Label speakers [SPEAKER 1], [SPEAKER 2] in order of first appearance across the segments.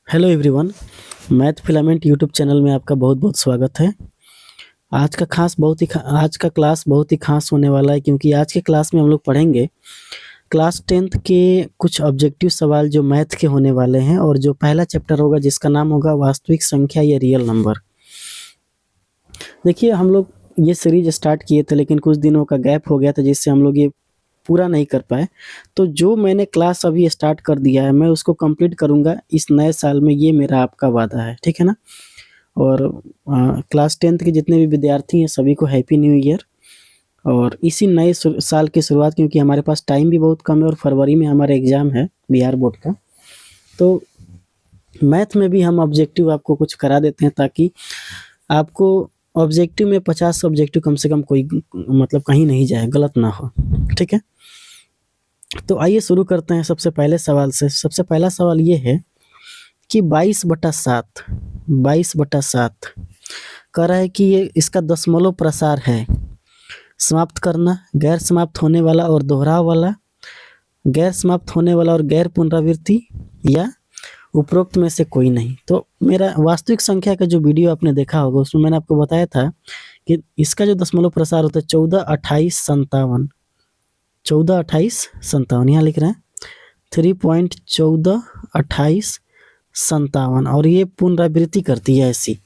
[SPEAKER 1] Hello everyone. Math filament YouTube channel में आपका बहुत बहुत स्वागत है। आज का क्लास बहुत ही खास होने वाला है, क्योंकि आज के क्लास में हम लोग पढ़ेंगे क्लास 10th के कुछ ऑब्जेक्टिव सवाल जो मैथ के होने वाले हैं, और जो पहला चैप्टर होगा जिसका नाम होगा वास्तविक संख्या या रियल नंबर। देखिए, हम लोग ये सीरीज स्टार्ट किए थे, लेकिन कुछ दिनों का गैप हो गया था, जिससे हम लोग ये पूरा नहीं कर पाए। तो जो मैंने क्लास अभी स्टार्ट कर दिया है, मैं उसको कंप्लीट करूंगा इस नए साल में। ये मेरा आपका वादा है, ठीक है ना। और क्लास 10th के जितने भी विद्यार्थी हैं सभी को हैप्पी न्यू ईयर। और इसी नए साल की शुरुआत, क्योंकि हमारे पास टाइम भी बहुत कम है और फरवरी में हमारा एग्ज़ाम है बिहार बोर्ड का, तो मैथ में भी हम ऑब्जेक्टिव आपको कुछ करा देते हैं, ताकि आपको ऑब्जेक्टिव में 50 ऑब्जेक्टिव कम से कम कोई मतलब कहीं नहीं जाए, गलत ना हो, ठीक है। तो आइए शुरू करते हैं सबसे पहले सवाल से। सबसे पहला सवाल ये है कि 22/7 22/7 कह रहा है कि ये इसका दशमलव प्रसार है। समाप्त करना, गैर समाप्त होने वाला और दोहराव वाला, गैर समाप्त होने वाला और गैर पुनरावृत्ति, या उपरोक्त में से कोई नहीं। तो मेरा वास्तविक संख्या का जो वीडियो आपने देखा होगा, उसमें मैंने आपको बताया था कि इसका जो दशमलव प्रसार होता है 14, 28, 57। 14, 28, 57 यहाँ लिख रहे हैं 3.14, 28, 57, और ये पुनरावृत्ति करती है ऐसी।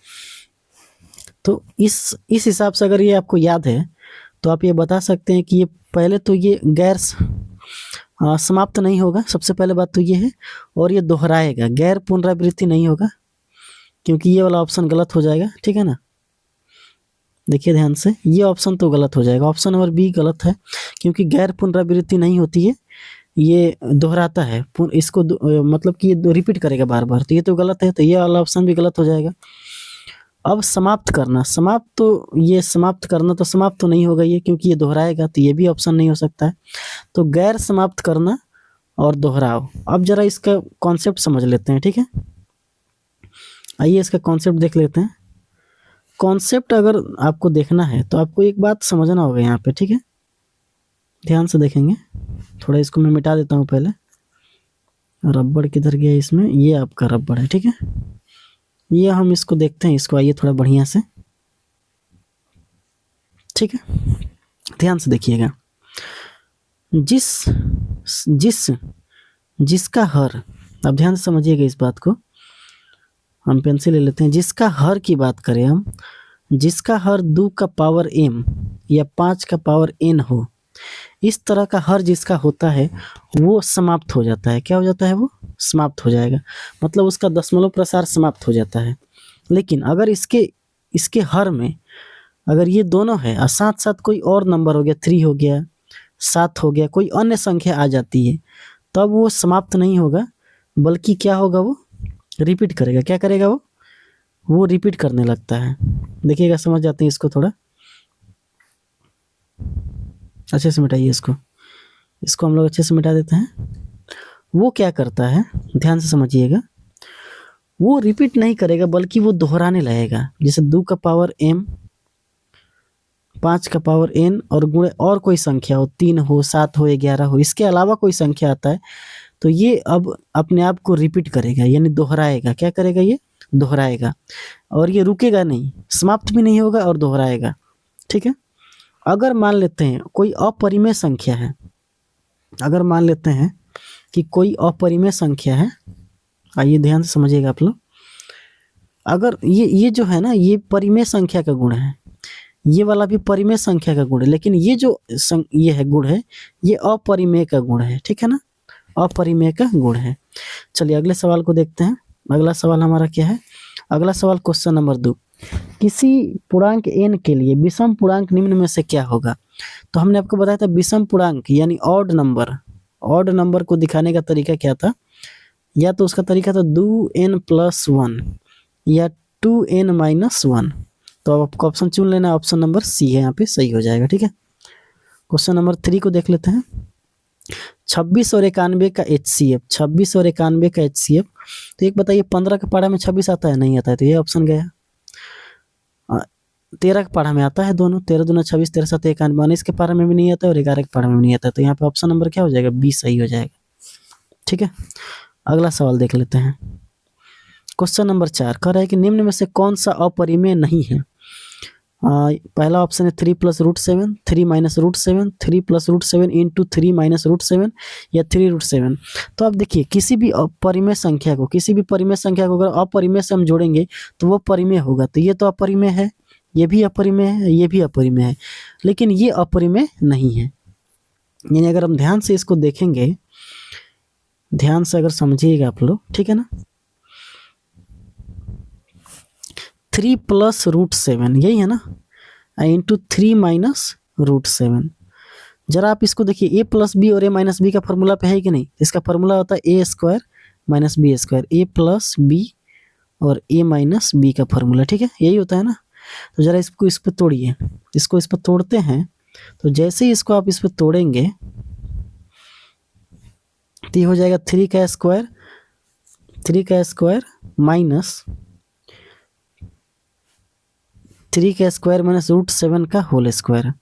[SPEAKER 1] तो इस हिसाब से अगर ये आपको याद है, तो आप ये बता सकते हैं कि ये पहले तो ये गैर समाप्त नहीं होगा, सबसे पहले बात तो ये है। और ये दोहराएगा, गैर पुनरावृत्ति नहीं होगा, क्योंकि ये वाला ऑप्शन गलत हो जाएगा, ठीक है ना। देखिए ध्यान से, ये ऑप्शन तो गलत हो जाएगा, ऑप्शन नंबर बी गलत है, क्योंकि गैर पुनरावृत्ति नहीं होती है, ये दोहराता है। इसको मतलब कि ये रिपीट करेगा बार बार, तो ये तो गलत है, तो ये वाला ऑप्शन भी गलत हो जाएगा। अब समाप्त करना, समाप्त करना तो समाप्त तो नहीं होगा ये, क्योंकि ये दोहराएगा, तो ये भी ऑप्शन नहीं हो सकता है। तो गैर समाप्त करना और दोहराव। अब जरा इसका कॉन्सेप्ट समझ लेते हैं, ठीक है। आइए इसका कॉन्सेप्ट देख लेते हैं। कॉन्सेप्ट अगर आपको देखना है तो आपको एक बात समझना होगा यहाँ पे, ठीक है। ध्यान से देखेंगे। थोड़ा इसको मैं मिटा देता हूँ पहले। रबड़ किधर गया इसमें, ये आपका रबड़ है, ठीक है। ये हम इसको देखते हैं, इसको आइए थोड़ा बढ़िया से, ठीक है। ध्यान से देखिएगा। जिसका हर, अब ध्यान से समझिएगा इस बात को। हम पेंसिल ले लेते हैं। जिसका हर की बात करें हम, जिसका हर 2 का पावर m या 5 का पावर n हो, इस तरह का हर जिसका होता है वो समाप्त हो जाता है। क्या हो जाता है? वो समाप्त हो जाएगा, मतलब उसका दशमलव प्रसार समाप्त हो जाता है। लेकिन अगर इसके हर में अगर ये दोनों है और साथ साथ कोई और नंबर हो गया, 3 हो गया, 7 हो गया, कोई अन्य संख्या आ जाती है, तब वो समाप्त नहीं होगा, बल्कि क्या होगा, वो रिपीट करेगा। क्या करेगा? वो रिपीट करने लगता है। देखिएगा, समझ जाते हैं इसको। थोड़ा अच्छे से मिटाइए इसको हम लोग अच्छे से मिटा देते हैं। वो क्या करता है, ध्यान से समझिएगा। वो रिपीट नहीं करेगा, बल्कि वो दोहराने लगेगा। जैसे 2 का पावर m, 5 का पावर n, और गुणे और कोई संख्या हो, 3 हो, 7 हो, 11 हो, इसके अलावा कोई संख्या आता है, तो ये अब अपने आप को रिपीट करेगा, यानी दोहराएगा। क्या करेगा? ये दोहराएगा, और ये रुकेगा नहीं, समाप्त भी नहीं होगा और दोहराएगा, ठीक है। अगर मान लेते हैं कोई अपरिमेय संख्या है, अगर मान लेते हैं कि कोई अपरिमेय संख्या है, आइए ध्यान से समझिएगा आप लोग। अगर ये जो है ना, ये परिमेय संख्या का गुण है, ये वाला भी परिमेय संख्या का गुण है, लेकिन ये जो ये है गुण है, ये अपरिमेय का गुण है, ठीक है ना, अपरिमेय का गुण है। चलिए अगले सवाल को देखते हैं। अगला सवाल हमारा क्या है? अगला सवाल क्वेश्चन नंबर 2, किसी पूर्णांक n के लिए विषम पूर्णांक निम्न में से क्या होगा? तो हमने आपको बताया था विषम पूर्णांक यानी ऑड नंबर को दिखाने का तरीका क्या था? या तो उसका तरीका था 2n+1 या 2n-1। तो अब आपको ऑप्शन चुन लेना, ऑप्शन नंबर सी है, यहाँ पे सही हो जाएगा, ठीक है। क्वेश्चन नंबर 3 को देख लेते हैं। 26 और 91 का HCF, 26 और 91 का HCF। तो एक बताइए, 15 का पारा में 26 आता है? नहीं आता है, तो ये ऑप्शन गया। 13 के पारा में आता है दोनों, 13 दूना 26, 13 7 91। 19 के पारा में भी नहीं आता है और 11 के पारा में भी नहीं आता है, तो यहाँ पे ऑप्शन नंबर क्या हो जाएगा? बी सही हो जाएगा, ठीक है। अगला सवाल देख लेते हैं। क्वेश्चन नंबर 4 कह रहा है कि निम्न में से कौन सा अपरिमेय नहीं है। पहला ऑप्शन है 3 + √7, 3 - √7, 3 + √7 × 3 - √7 या 3 √7। तो आप देखिए किसी भी अपरिमेय संख्या को अगर अपरिमेय से हम जोड़ेंगे तो वो परिमेय होगा। तो ये तो अपरिमेय है, ये भी अपरिमेय है, ये भी अपरिमेय है, लेकिन ये अपरिमेय नहीं है। यानी अगर हम ध्यान से इसको देखेंगे, ध्यान से अगर समझिएगा आप लोग, ठीक है ना। 3 + √7 यही है ना, × 3 - √7। जरा आप इसको देखिए, a + b और a - b का फॉर्मूला पे है कि नहीं। इसका फॉर्मूला होता है a² - b², a + b और a - b का फॉर्मूला, ठीक है, यही होता है ना। तो जरा इसको इस पे तोड़िए, इसको इस पे तोड़ते हैं। तो जैसे ही इसको आप इस पे तोड़ेंगे तो ये हो जाएगा 3 का स्क्वायर माइनस 3 का स्क्वायर माइनस √7 का होल स्क्वायर।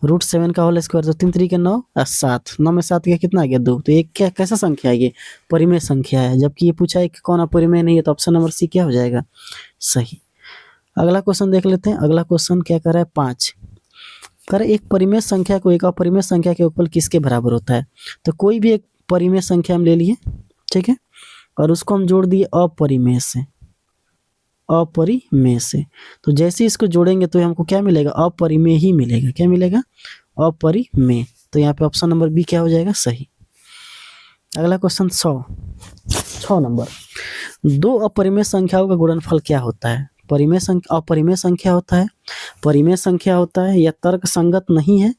[SPEAKER 1] √7 का होल स्क्वायर, तो 3 3 के 9 और 7, 9 में 7 का कितना आ गया 2। तो ये क्या कैसा संख्या है, ये परिमेय संख्या है। जबकि ये पूछा है कि कौन अपरिमेय नहीं है, तो ऑप्शन नंबर सी क्या हो जाएगा, सही। अगला क्वेश्चन देख लेते हैं। अगला क्वेश्चन क्या कर रहा है, 5 कर एक परिमेय संख्या को एक अपरिमेय संख्या के ऊपर किसके बराबर होता है। तो कोई भी एक परिमेय संख्या हम ले लिए, ठीक है, और उसको हम जोड़ दिए अपरिमेय से। तो जैसे इसको जोड़ेंगे तो हमको क्या मिलेगा, अपरिमेय ही मिलेगा। क्या मिलेगा, अपरिमेय। तो यहाँ पे ऑप्शन नंबर बी क्या हो जाएगा, सही। अगला क्वेश्चन 6 नंबर, दो अपरिमेय संख्याओं का गुणनफल क्या होता है। अपरिमेय संख्या होता है, परिमेय संख्या होता है, या तर्क संगत नहीं है,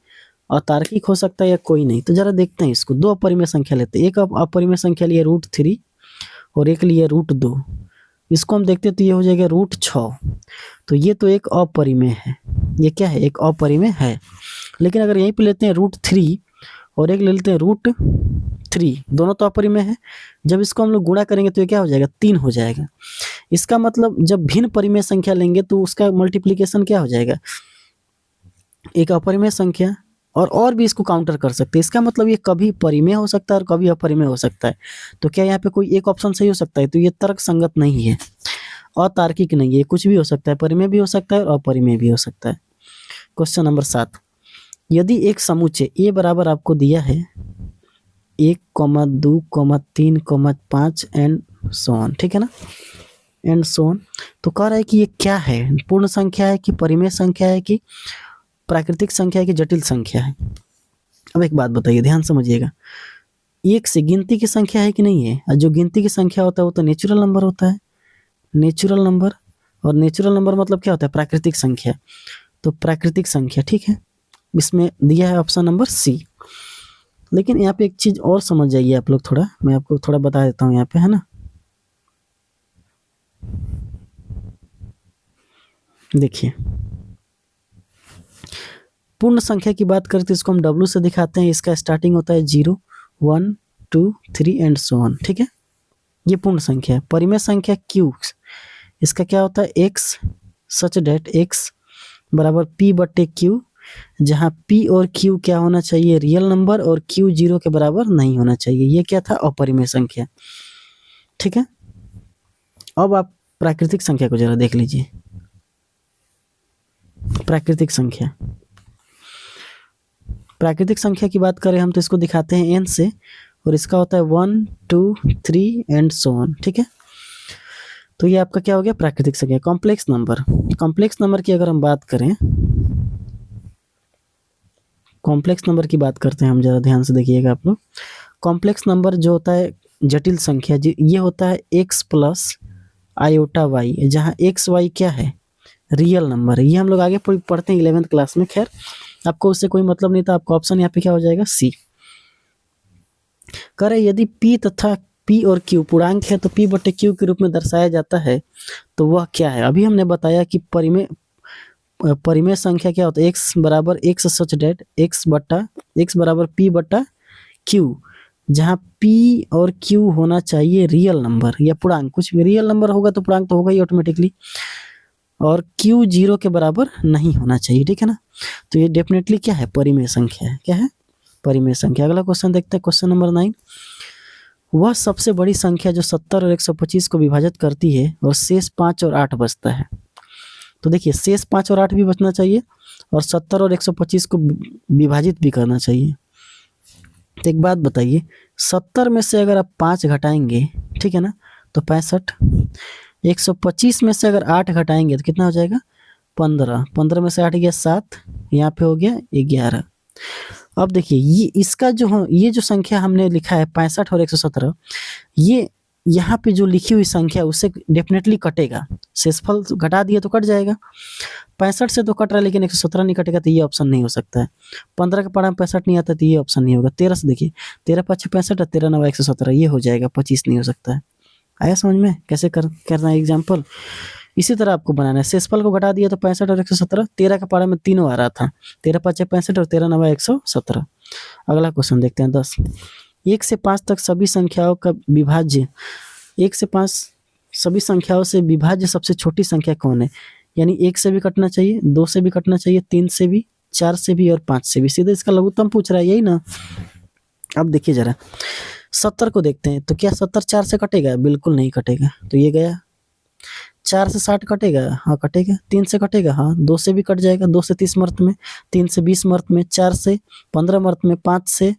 [SPEAKER 1] अतार्किक हो सकता है, या कोई नहीं। तो जरा देखते हैं इसको। दो अपरिमेय संख्या लेते हैं। एक अपरिमेय संख्या लिए √3 और एक लिए √2। इसको हम देखते हैं तो ये हो जाएगा √6। तो ये तो एक अपरिमेय है, ये क्या है, एक अपरिमेय है। लेकिन अगर यहीं पे लेते हैं √3 और एक ले लेते हैं √3, दोनों तो अपरिमेय है। जब इसको हम लोग गुणा करेंगे तो ये क्या हो जाएगा, 3 हो जाएगा। इसका मतलब जब भिन्न परिमेय संख्या लेंगे तो उसका मल्टीप्लिकेशन क्या हो जाएगा, एक अपरिमेय संख्या। और भी इसको काउंटर कर सकते हैं। इसका मतलब ये कभी परिमेय हो सकता है और कभी अपरिमेय हो सकता है। तो क्या यहाँ पे कोई एक ऑप्शन सही हो सकता है। तो ये तर्क संगत नहीं है, अतार्किक नहीं है, कुछ भी हो सकता है, परिमेय भी हो सकता है और अपरिमेय भी हो सकता है। क्वेश्चन नंबर 7, यदि एक समुच्चय ए बराबर आपको दिया है 1, 2, 3, 5 एंड सो ऑन, ठीक है ना, एंड सो ऑन। तो कह रहा है कि ये क्या है, पूर्ण संख्या है कि परिमेय संख्या है कि प्राकृतिक संख्या है कि जटिल संख्या है। अब एक बात बताइए, ध्यान समझिएगा, एक से गिनती की संख्या है कि नहीं है। और जो गिनती की संख्या होता है वो तो नेचुरल नंबर होता है, नेचुरल नंबर। और नेचुरल नंबर मतलब क्या होता है, प्राकृतिक संख्या। तो प्राकृतिक संख्या, ठीक है, इसमें दिया है ऑप्शन नंबर सी। लेकिन यहाँ पे एक चीज और समझ जाइए आप लोग, थोड़ा मैं आपको थोड़ा बता देता हूँ यहाँ पे, है ना। देखिए, पूर्ण संख्या की बात करें तो इसको हम W से दिखाते हैं। इसका स्टार्टिंग होता है 0, 1, 2, 3 एंड सो ऑन, ठीक है, ये पूर्ण संख्या है। परिमेय संख्या Q, इसका क्या होता है, X सच डेट X बराबर P/Q, जहाँ P और Q क्या होना चाहिए, रियल नंबर, और Q 0 के बराबर नहीं होना चाहिए। ये क्या था, अपरिमेय संख्या, ठीक है। अब आप प्राकृतिक संख्या को जरा देख लीजिए। प्राकृतिक संख्या की बात करें हम तो इसको दिखाते हैं n से, और इसका होता है 1, 2, 3 एंड सो ऑन, ठीक है। तो ये आपका क्या हो गया, प्राकृतिक संख्या। कॉम्प्लेक्स नंबर की अगर हम बात करें, कॉम्प्लेक्स नंबर की बात करते हैं हम, जरा ध्यान से देखिएगा आप लोग। कॉम्प्लेक्स नंबर जो होता है जटिल संख्या, ये होता है x + i/y, जहाँ x y क्या है, रियल नंबर है। ये हम लोग आगे पढ़ते हैं 11th क्लास में। खैर आपको उससे कोई मतलब नहीं था, आपका ऑप्शन यहाँ पे क्या हो जाएगा, सी। करे यदि P और Q पूर्णांक है तो P/Q के रूप में दर्शाया जाता है, तो वह क्या है। अभी हमने बताया कि परिमेय संख्या क्या होता है, x बराबर x सच डेट x बराबर P/Q, जहाँ P और Q होना चाहिए रियल नंबर या पूर्णांक। कुछ भी रियल नंबर होगा तो पूर्णांक तो होगा ही ऑटोमेटिकली, और Q 0 के बराबर नहीं होना चाहिए, ठीक है ना। तो ये डेफिनेटली क्या है, परिमेय संख्या है। क्या है, परिमेय संख्या। अगला क्वेश्चन देखते हैं, क्वेश्चन नंबर 9, वह सबसे बड़ी संख्या जो 70 और 125 को विभाजित करती है और शेष 5 और 8 बचता है। तो देखिए शेष 5 और 8 भी बचना चाहिए और 70 और 125 को विभाजित भी करना चाहिए। तो एक बात बताइए, 70 में से अगर आप 5 घटाएंगे, ठीक है ना, तो 65। 125 में से अगर 8 घटाएंगे तो कितना हो जाएगा? 15। 15 में से 8 गया 7, यहाँ पे हो गया 11। अब देखिए ये जो संख्या हमने लिखा है 65 और 117, ये यहाँ पे जो लिखी हुई संख्या उससे डेफिनेटली कटेगा। शेषफल घटा दिए तो कट जाएगा। 65 से तो कट रहा है लेकिन 117 नहीं कटेगा, तो ये ऑप्शन नहीं हो सकता है। 15 के पढ़ा में 65 नहीं आता तो ये ऑप्शन नहीं होगा। 13 से देखिए, 13 5 65 और 13 9 117, ये हो जाएगा। 25 नहीं हो सकता है। आया समझ में कैसे करना है एग्जाम्पल? इसी तरह आपको बनाना है। शेषफल को घटा दिया तो 65 और 117। 13 के पढ़ा में तीनों आ रहा था, 13 5 65 और 13 9 117। अगला क्वेश्चन देखते हैं 10। 1 से 5 तक सभी संख्याओं का विभाज्य, 1 से 5 सभी संख्याओं से विभाज्य सबसे छोटी संख्या कौन है? यानी 1 से भी कटना चाहिए, 2 से भी कटना चाहिए, 3 से भी, 4 से भी और 5 से भी। सीधे इसका लघुत्तम पूछ रहा है, यही ना। अब देखिए जरा 70 को देखते हैं, तो क्या 70 4 से कटेगा? बिल्कुल नहीं कटेगा, तो ये गया। 4 से 60 कटेगा? हाँ कटेगा। 3 से कटेगा? हाँ। 2 से भी कट जाएगा, 2 से 30 मर्त में, 3 से 20 मर्त में, 4 से 15 मर्त में, 5 से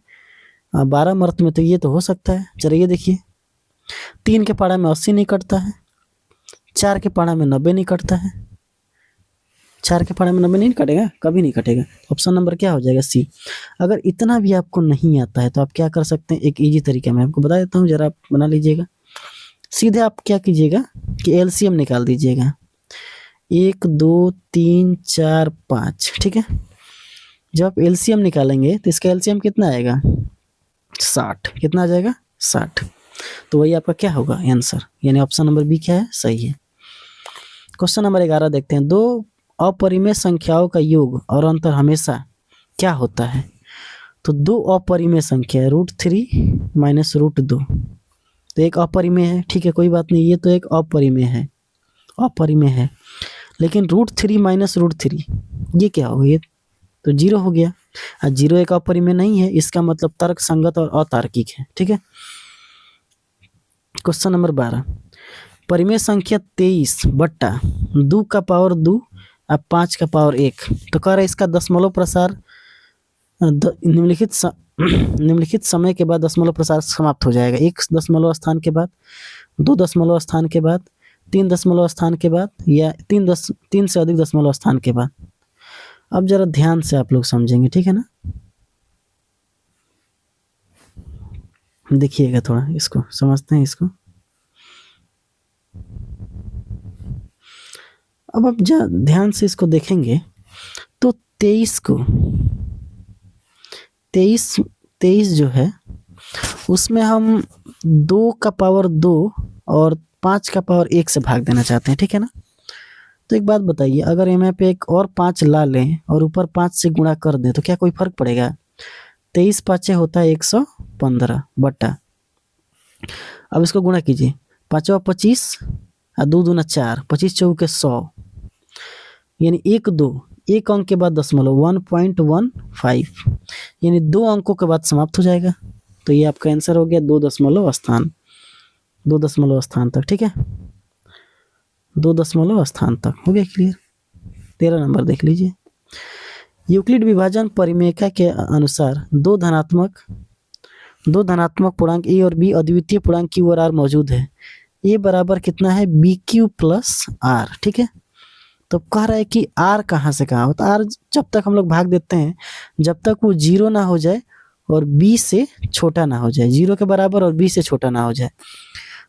[SPEAKER 1] 12 मर्त में, तो ये तो हो सकता है। जरा ये देखिए, 3 के पाड़ा में 80 नहीं कटता है, 4 के पाड़ा में 90 नहीं कटता है। 4 के पाड़ा में 90 नहीं कटेगा, कभी नहीं कटेगा। ऑप्शन नंबर क्या हो जाएगा? सी। अगर इतना भी आपको नहीं आता है तो आप क्या कर सकते हैं? एक इजी तरीका मैं आपको बता देता हूँ, जरा आप बना लीजिएगा। सीधे आप क्या कीजिएगा कि एलसीएम निकाल दीजिएगा। 1 2 3 4 5, ठीक है। जब आप एलसीएम निकालेंगे तो इसका एलसीएम कितना आएगा? 60। कितना आ जाएगा? 60। तो वही आपका क्या होगा आंसर, यानी ऑप्शन नंबर बी क्या है? सही है। क्वेश्चन नंबर 11 देखते हैं। 2 अपरिमेय संख्याओं का योग और अंतर हमेशा क्या होता है? तो 2 अपरिमेय संख्या है, √3 माइनस √2, तो एक अपरिमेय है, ठीक है, कोई बात नहीं, ये तो एक अपरिमेय है, अपरिमेय है। लेकिन √3 माइनस √3 ये क्या हो गया? ये तो 0 हो गया। 0 एक अपरिमेय नहीं है, इसका मतलब तर्क संगत और अतार्किक है, ठीक है। Question number 12। परिमेय संख्या 23 बट्टा 2 का पावर 2 और 5 का पावर 1, तो कह रहा है इसका दशमलव प्रसार निम्नलिखित समय के बाद दशमलव प्रसार समाप्त हो जाएगा। 1 दशमलव स्थान के बाद, 2 दशमलव स्थान के बाद, 3 दशमलव स्थान के बाद, या 3 से अधिक दशमलव स्थान के बाद। अब जरा ध्यान से आप लोग समझेंगे, ठीक है ना। देखिएगा, थोड़ा इसको समझते हैं इसको। अब आप ध्यान से इसको देखेंगे तो 23 जो है उसमें हम 2 का पावर 2 और 5 का पावर 1 से भाग देना चाहते हैं, ठीक है ना। तो एक बात बताइए, अगर यहाँ पे एक और 5 ला लें और ऊपर 5 से गुणा कर दें तो क्या कोई फर्क पड़ेगा? 23 5 होता है 115 बट्टा, अब इसको गुणा कीजिए, 5 25 और 2 दूना 4, 25 चौके 100, यानी 1 अंक के बाद दशमलव 1.15, यानी 2 अंकों के बाद समाप्त हो जाएगा। तो ये आपका आंसर हो गया 2 दशमलव स्थान तक, ठीक है। 2 दशमलव स्थान तक हो गया क्लियर। 13 नंबर देख लीजिए। यूक्लिड विभाजन परिमेयका के अनुसार दो धनात्मक पूर्णांक ए और बी अद्वितीय पूर्णांक क्यू और आर मौजूद है। ए बराबर कितना है? बी क्यू प्लस आर, ठीक है। तो कह रहा है कि आर कहाँ से कहाँ होता है? आर जब तक हम लोग भाग देते हैं, जब तक वो 0 ना हो जाए और बी से छोटा ना हो जाए, 0 के बराबर और बी से छोटा ना हो जाए।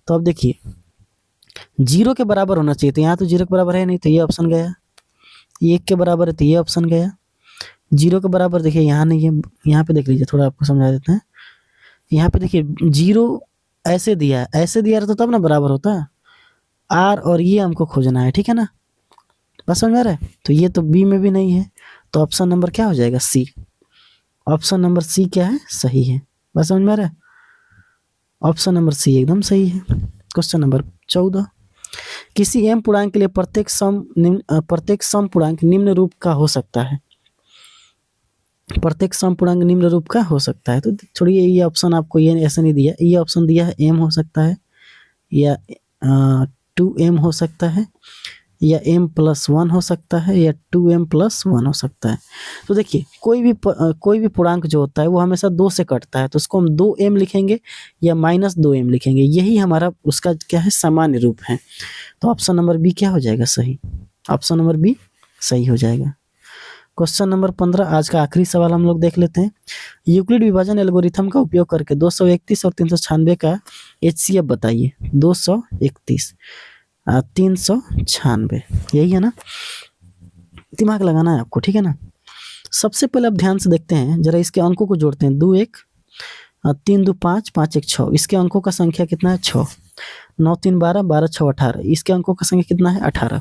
[SPEAKER 1] तो अब देखिए 0 के बराबर होना चाहिए, तो यहाँ तो 0 के बराबर है नहीं, तो ये ऑप्शन गया। 1 के बराबर है तो ये ऑप्शन गया। 0 के बराबर देखिए यहाँ नहीं है, यहाँ पे देख लीजिए, थोड़ा आपको समझा देते हैं। यहाँ पे देखिए 0 ऐसे दिया है तो तब ना बराबर होता है। आर और ये हमको खोजना है, ठीक है ना, बस समझ में आ रहा है। तो ये तो बी में भी नहीं है, तो ऑप्शन नंबर क्या हो जाएगा? सी। ऑप्शन नंबर सी क्या है? सही है। बस समझ में आ रहा है, ऑप्शन नंबर सी एकदम सही है। Question number 14। किसी m पूर्णांक के लिए प्रत्येक सम पूर्णांक निम्न रूप का हो सकता है। प्रत्येक समपूर्णांक निम्न रूप का हो सकता है। तो छोड़िए ये ऑप्शन आपको ये ऐसा नहीं दिया, ये ऑप्शन दिया है m हो सकता है या 2m हो सकता है या m+1 हो सकता है या 2m+1 हो सकता है। तो देखिए कोई भी पूर्णांक जो होता है वो हमेशा 2 से कटता है, तो उसको हम 2m लिखेंगे या -2m लिखेंगे, यही हमारा उसका क्या है सामान्य रूप है। तो ऑप्शन नंबर बी क्या हो जाएगा सही, ऑप्शन नंबर बी सही हो जाएगा। क्वेश्चन नंबर 15 आज का आखिरी सवाल हम लोग देख लेते हैं। यूक्लिड विभाजन एल्गोरिथम का उपयोग करके 231 और 396 का HCF बताइए। 231 396, यही है ना, दिमाग लगाना है आपको, ठीक है ना। सबसे पहले आप ध्यान से देखते हैं जरा, इसके अंकों को जोड़ते हैं। 2 1 3 2 5 5 1 6, इसके अंकों का संख्या कितना है 6। 9 3 12 12 6 18, इसके अंकों का संख्या कितना है 18।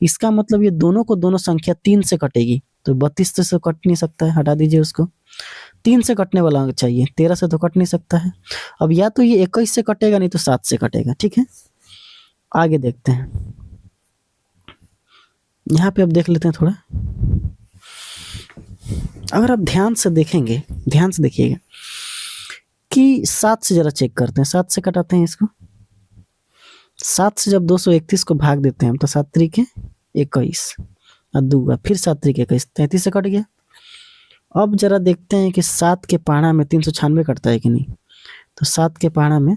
[SPEAKER 1] इसका मतलब ये दोनों को दोनों संख्या 3 से कटेगी, तो 32 से कट नहीं सकता है, हटा दीजिए उसको। 3 से कटने वाला अंक चाहिए, 13 से तो कट नहीं सकता है। अब या तो ये 21 से कटेगा नहीं तो 7 से कटेगा, ठीक है। आगे देखते हैं, यहाँ पे अब देख लेते हैं थोड़ा। अगर आप ध्यान से देखेंगे, ध्यान से देखिएगा कि 7 से जरा चेक करते हैं, 7 से कटाते हैं इसको। 7 से जब 231 को भाग देते हैं हम, तो 7 त्रिक 21 और 2 फिर 7 त्रिक 21, 33 से कट गया। अब जरा देखते हैं कि 7 के पहाड़ा में 396 कटता है कि नहीं। तो 7 के पहाड़ा में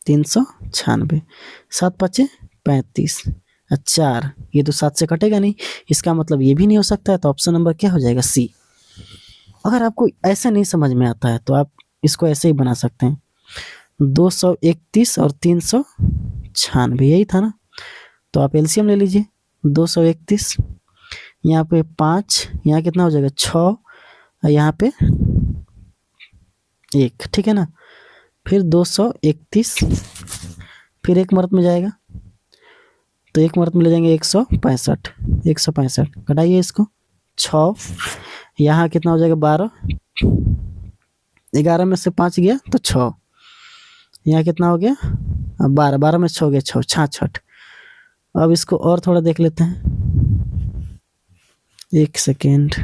[SPEAKER 1] 396, 7 5 35 और 4, ये तो 7 से कटेगा नहीं, इसका मतलब ये भी नहीं हो सकता है। तो ऑप्शन नंबर क्या हो जाएगा सी। अगर आपको ऐसा नहीं समझ में आता है तो आप इसको ऐसे ही बना सकते हैं, 231 और 396, यही था ना। तो आप एलसीएम ले लीजिए, 231 यहाँ पे 5, यहाँ कितना हो जाएगा 6 और यहाँ पे 1, ठीक है ना। फिर 231, फिर एक मर्द में जाएगा, तो एक मर्द में ले जाएंगे 165, 165 कटाइए इसको। 6 यहाँ कितना हो जाएगा 12, 11 में से 5 गया तो 6, यहाँ कितना हो गया 12, 12 में 6 गया 6, 66। अब इसको और थोड़ा देख लेते हैं, एक सेकेंड।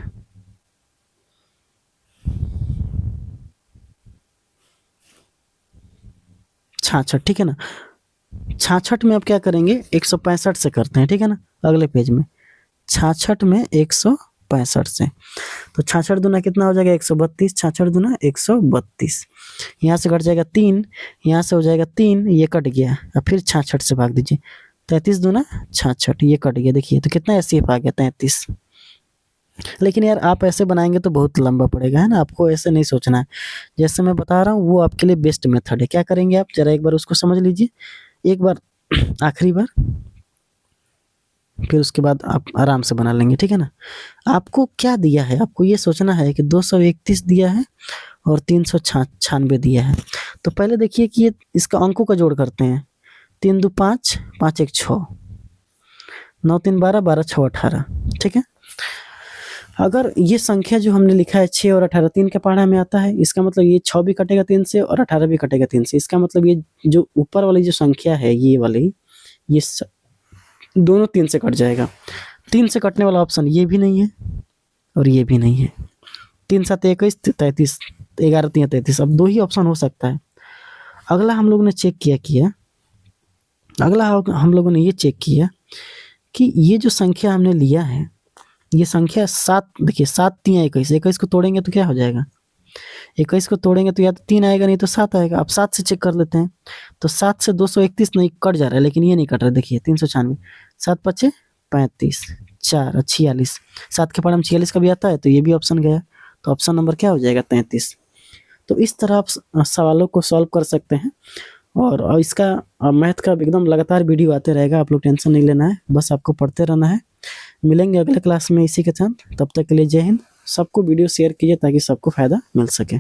[SPEAKER 1] छाछठ, ठीक है ना। 66 में अब क्या करेंगे 165 से करते हैं, ठीक है ना। अगले पेज में 66 में 165 से, तो 66 दूना कितना हो जाएगा 132, 66 दूना 132, यहाँ से कट जाएगा 3, यहाँ से हो जाएगा 3, ये कट गया, और फिर 66 से भाग दीजिए, 33 दूना 66, ये कट गया। देखिए तो कितना एचसीएफ आ गया 33। लेकिन यार आप ऐसे बनाएंगे तो बहुत लंबा पड़ेगा, है ना, आपको ऐसे नहीं सोचना है। जैसे मैं बता रहा हूँ वो आपके लिए बेस्ट मेथड है। क्या करेंगे आप जरा एक बार उसको समझ लीजिए, एक बार आखिरी बार, फिर उसके बाद आप आराम से बना लेंगे, ठीक है ना। आपको क्या दिया है, आपको ये सोचना है कि 231 दिया है और 396 दिया है। तो पहले देखिए कि ये इसका अंकों का जोड़ करते हैं, 3 2 5 5 1 6, 9 3 12 12 6 18, ठीक है। अगर ये संख्या जो हमने लिखा है 6 और 18 3 के पहाड़ा में आता है, इसका मतलब ये 6 भी कटेगा 3 से और 18 भी कटेगा 3 से। इसका मतलब ये जो ऊपर वाली जो संख्या है ये वाली, ये दोनों 3 से कट जाएगा। 3 से कटने वाला ऑप्शन ये भी नहीं है और ये भी नहीं है। 3 7 21 33, 11 3 33, अब 2 ही ऑप्शन हो सकता है। अगला हम लोगों ने चेक किया, अगला हम लोगों ने ये चेक किया कि ये जो संख्या हमने लिया है, ये संख्या 7, देखिए 7 3 21, 21 को तोड़ेंगे तो क्या हो जाएगा, 21 को तोड़ेंगे तो या तो 3 आएगा नहीं तो 7 आएगा। अब 7 से चेक कर लेते हैं, तो 7 से 231 नहीं कट जा रहा है, लेकिन ये नहीं कट रहा है, देखिए 396, 7 5 35, 4 46, 7 के पहाड़ में 46 का भी आता है, तो ये भी ऑप्शन गया। तो ऑप्शन नंबर क्या हो जाएगा 33। तो इस तरह आप सवालों को सॉल्व कर सकते हैं, और इसका मैथ का एकदम लगातार वीडियो आते रहेगा, आप लोग टेंशन नहीं लेना है, बस आपको पढ़ते रहना है। मिलेंगे अगले क्लास में इसी के साथ, तब तक के लिए जय हिंद। सबको वीडियो शेयर कीजिए ताकि सबको फ़ायदा मिल सके।